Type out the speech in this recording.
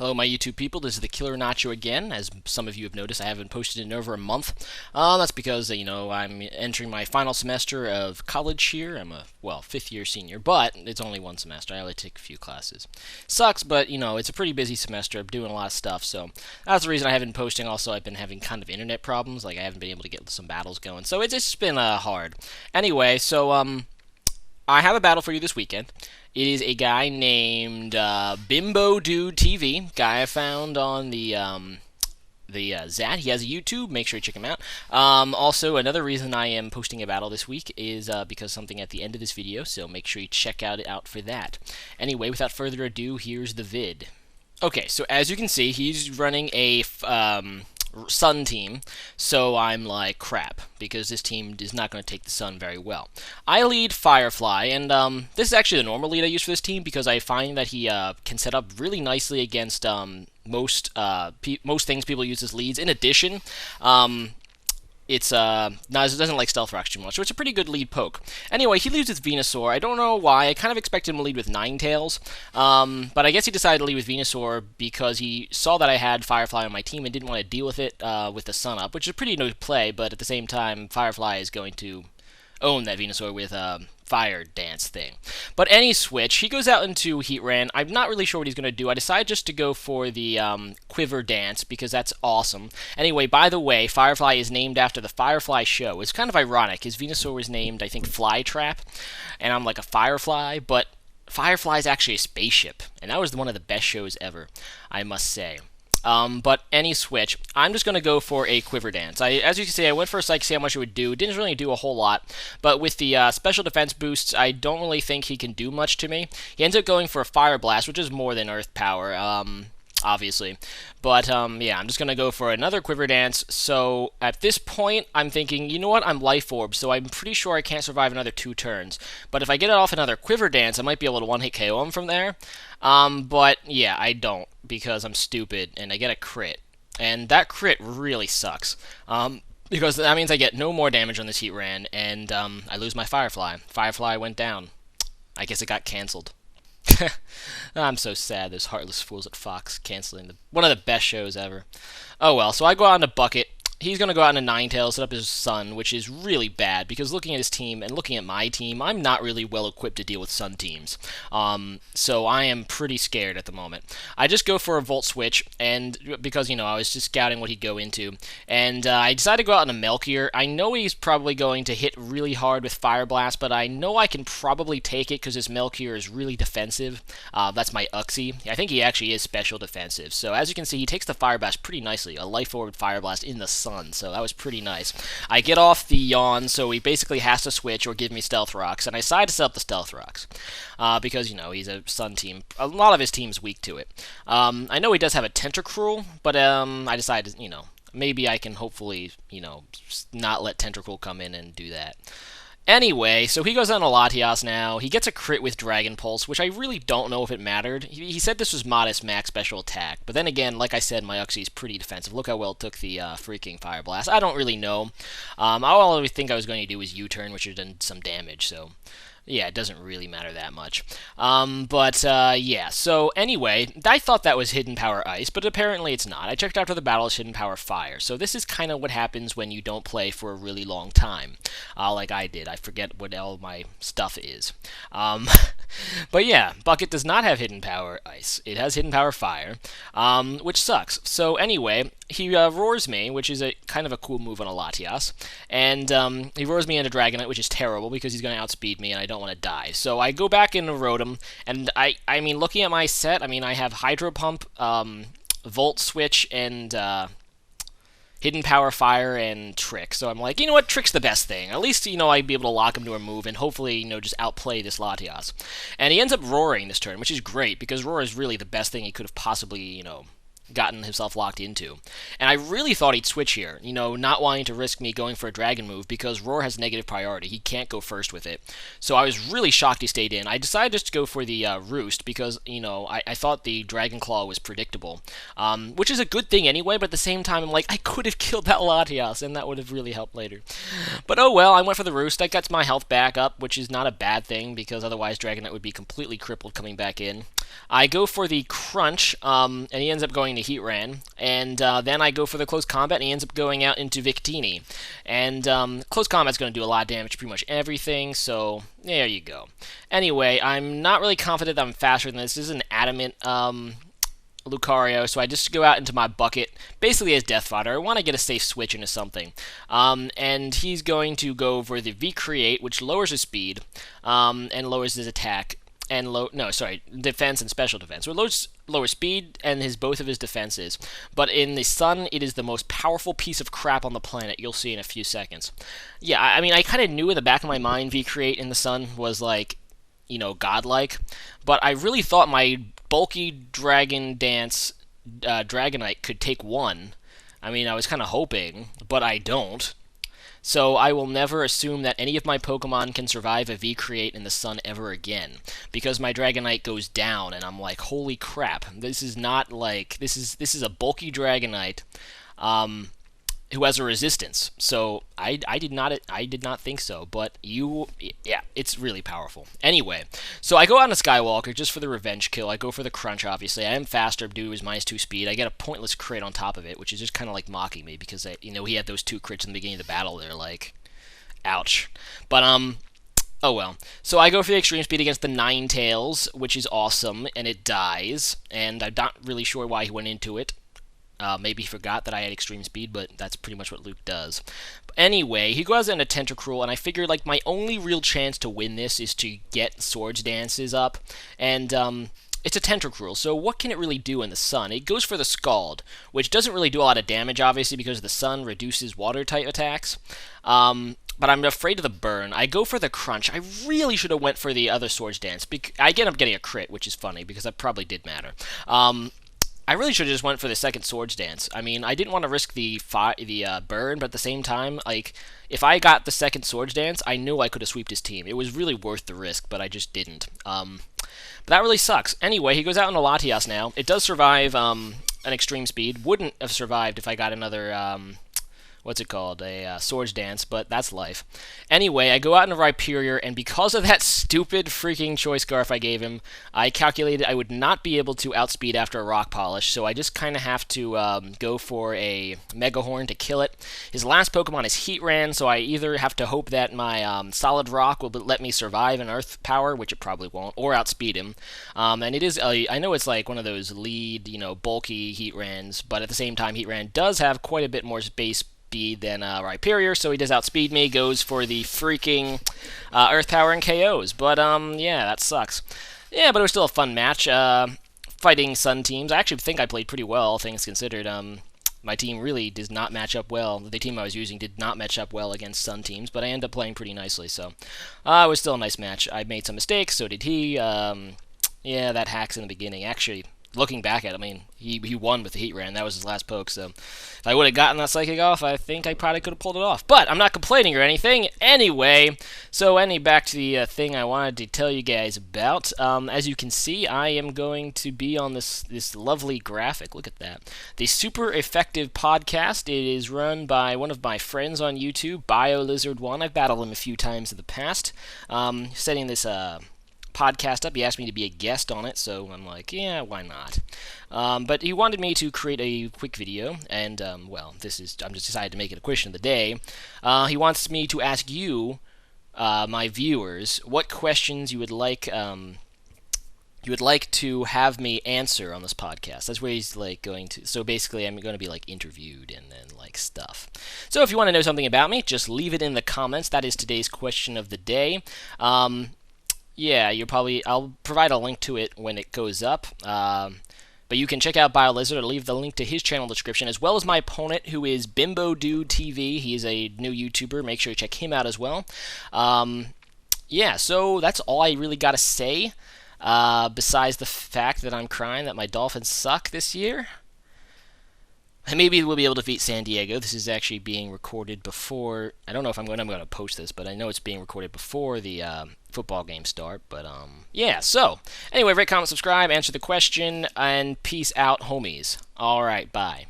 Hello, my YouTube people. This is TheKillerNacho again. As some of you have noticed, I haven't posted in over a month. That's because, I'm entering my final semester of college here. I'm a, fifth-year senior, but it's only one semester. I only take a few classes. Sucks, but, it's a pretty busy semester. I'm doing a lot of stuff, so that's the reason I haven't been posting. Also, I've been having kind of internet problems. Like, I haven't been able to get some battles going, so it's just been hard. Anyway, so, I have a battle for you this weekend. It is a guy named BimboDudeTV, guy I found on the Zat. He has a YouTube. Make sure you check him out. Also, another reason I am posting a battle this week is because something at the end of this video, so make sure you check it out for that. Anyway, without further ado, here's the vid. Okay, so as you can see, he's running a Sun team, so I'm like, crap, because this team is not going to take the Sun very well. I lead Firefly, and this is actually the normal lead I use for this team because I find that he can set up really nicely against most things people use as leads. In addition, it doesn't like Stealth Rocks too much, so it's a pretty good lead poke. Anyway, he leads with Venusaur. I don't know why. I kind of expected him to lead with Ninetales, but I guess he decided to lead with Venusaur because he saw that I had Firefly on my team and didn't want to deal with it with the Sun up, which is a pretty good play, but at the same time, Firefly is going to own that Venusaur with Fire Dance thing. But any switch, he goes out into Heatran. I'm not really sure what he's going to do. I decided just to go for the Quiver Dance because that's awesome. Anyway, by the way, Firefly is named after the Firefly show. It's kind of ironic. His Venusaur was named, I think, Flytrap, and I'm like a Firefly, but Firefly is actually a spaceship, and that was one of the best shows ever, I must say. But any switch, I'm just going to go for a Quiver Dance. As you can see, I went for a Psych, see how much it would do. It didn't really do a whole lot, but with the special defense boosts, I don't really think he can do much to me. He ends up going for a Fire Blast, which is more than Earth Power, obviously. But, yeah, I'm just going to go for another Quiver Dance. So, at this point, I'm thinking, you know what, I'm Life Orb, so I'm pretty sure I can't survive another 2 turns. But if I get it off another Quiver Dance, I might be able to one-hit KO him from there. But, yeah, I don't, because I'm stupid, and I get a crit. And that crit really sucks. Because that means I get no more damage on this Heatran, and, I lose my Firefly. Firefly went down. I guess it got cancelled. I'm so sad, those heartless fools at Fox canceling one of the best shows ever. Oh well, so I go out into Bucket. He's going to go out into Ninetales, set up his Sun, which is really bad, because looking at his team and looking at my team, I'm not really well equipped to deal with Sun teams. So I am pretty scared at the moment. I just go for a Volt Switch, and because, I was just scouting what he'd go into, and I decided to go out into Melkier. I know he's probably going to hit really hard with Fire Blast, but I know I can probably take it because this Melkier is really defensive. That's my Uxie. I think he actually is special defensive. So as you can see, he takes the Fire Blast pretty nicely. A Life Orb Fire Blast in the Sun. So that was pretty nice. I get off the Yawn, so he basically has to switch or give me Stealth Rocks, and I decide to set up the Stealth Rocks because, he's a Sun team. A lot of his team's weak to it. I know he does have a Tentacruel, but I decided, maybe I can hopefully, not let Tentacruel come in and do that. Anyway, so he goes on to Latias now. He gets a crit with Dragon Pulse, which I really don't know if it mattered. He said this was modest max special attack, but then again, like I said, my Uxie is pretty defensive. Look how well it took the freaking Fire Blast. I don't really know. All I think I was going to do was U-turn, which would have done some damage, so yeah, it doesn't really matter that much. Yeah, so anyway, I thought that was Hidden Power Ice, but apparently it's not. I checked after the battle, it's Hidden Power Fire. So this is kind of what happens when you don't play for a really long time, like I did. I forget what all my stuff is. But yeah, Bucket does not have Hidden Power Ice. It has Hidden Power Fire, which sucks. So anyway, he roars me, which is a kind of a cool move on a Latias, and he roars me into Dragonite, which is terrible because he's going to outspeed me, and I don't want to die. So I go back into Rotom, and I mean, looking at my set, I have Hydro Pump, Volt Switch, and Hidden Power Fire, and Trick. So I'm like, you know what, Trick's the best thing. At least, I'd be able to lock him to a move and hopefully, just outplay this Latias. And he ends up roaring this turn, which is great, because Roar is really the best thing he could have possibly, gotten himself locked into. And I really thought he'd switch here, not wanting to risk me going for a dragon move because Roar has negative priority. He can't go first with it. So I was really shocked he stayed in. I decided just to go for the Roost because, I thought the Dragon Claw was predictable, which is a good thing anyway, but at the same time, I'm like, I could have killed that Latias, and that would have really helped later. But oh well, I went for the Roost. That gets my health back up, which is not a bad thing because otherwise Dragonite would be completely crippled coming back in. I go for the Crunch, and he ends up going to Heatran, and then I go for the Close Combat, and he ends up going out into Victini. And Close Combat's going to do a lot of damage to pretty much everything, so there you go. Anyway, I'm not really confident that I'm faster than this. This is an Adamant Lucario, so I just go out into my bucket, basically as Death Fodder. I want to get a safe switch into something. And he's going to go for the V-Create, which lowers his speed, and lowers his attack, and defense and special defense. So it lower speed and both of his defenses. But in the Sun, it is the most powerful piece of crap on the planet. You'll see in a few seconds. Yeah, I mean, I kind of knew in the back of my mind V-Create in the Sun was like, godlike. But I really thought my bulky Dragon Dance Dragonite could take one. I mean, I was kind of hoping, but I don't. So I will never assume that any of my Pokemon can survive a V-Create in the Sun ever again, because my Dragonite goes down, and I'm like, holy crap, this is not like, this is a bulky Dragonite, who has a resistance. So I did not think so, but yeah, it's really powerful. Anyway, so I go out on a Skywalker just for the revenge kill. I go for the Crunch, obviously. I am faster due to his -2 speed. I get a pointless crit on top of it, which is just kind of like mocking me because he had those 2 crits in the beginning of the battle. They're like, ouch. But oh well. So I go for the extreme speed against the Ninetales, which is awesome, and it dies. And I'm not really sure why he went into it. Maybe he forgot that I had extreme speed, but that's pretty much what Luke does. But anyway, he goes into Tentacruel, and I figured like my only real chance to win this is to get Swords Dances up, and it's a Tentacruel, so what can it really do in the Sun? It goes for the Scald, which doesn't really do a lot of damage, obviously, because the Sun reduces water-type attacks. But I'm afraid of the burn. I go for the Crunch. I really should have went for the other Swords Dance. I end up getting a crit, which is funny, because that probably did matter. I really should have just went for the second Swords Dance. I mean, I didn't want to risk the burn, but at the same time, like, if I got the second Swords Dance, I knew I could have sweeped his team. It was really worth the risk, but I just didn't. But that really sucks. Anyway, he goes out on a Latias now. It does survive an extreme speed. Wouldn't have survived if I got another what's it called, a Swords Dance, but that's life. Anyway, I go out in a Rhyperior, and because of that stupid freaking Choice Scarf I gave him, I calculated I would not be able to outspeed after a Rock Polish, so I just kind of have to go for a Mega Horn to kill it. His last Pokemon is Heatran, so I either have to hope that my Solid Rock will let me survive an Earth Power, which it probably won't, or outspeed him. And it is, I know it's like one of those lead, bulky Heatrans, but at the same time, Heatran does have quite a bit more base speed than Rhyperior, so he does outspeed me, goes for the freaking Earth Power and KOs. But, yeah, that sucks. Yeah, but it was still a fun match. Fighting Sun teams. I actually think I played pretty well, things considered. My team really does not match up well. The team I was using did not match up well against Sun teams, but I ended up playing pretty nicely, so it was still a nice match. I made some mistakes, so did he. Yeah, that hacks in the beginning. Actually, looking back at it, I mean, he won with the Heatran. That was his last poke, so if I would have gotten that Psychic off, I think I probably could have pulled it off. But I'm not complaining or anything. Anyway, so back to the thing I wanted to tell you guys about. As you can see, I am going to be on this lovely graphic. Look at that. The Super Effective Podcast. It is run by one of my friends on YouTube, BioLizard1. I've battled him a few times in the past. Setting this podcast up. He asked me to be a guest on it, so I'm like, yeah, why not? But he wanted me to create a quick video, and, well, I'm just decided to make it a question of the day. He wants me to ask you, my viewers, what questions you would like to have me answer on this podcast. That's where he's, like, going to... So, basically, I'm going to be, like, interviewed and then, like, stuff. So, if you want to know something about me, just leave it in the comments. That is today's question of the day. Yeah, I'll provide a link to it when it goes up. But you can check out BioLizard. I'll leave the link to his channel description, as well as my opponent, who is BimboDudeTV. He's a new YouTuber. Make sure you check him out as well. Yeah, so that's all I really got to say, besides the fact that I'm crying that my Dolphins suck this year. And maybe we'll be able to defeat San Diego. This is actually being recorded before. I don't know if I'm going to post this, but I know it's being recorded before the football games start. But yeah. So anyway, rate, comment, subscribe, answer the question, and peace out, homies. All right, bye.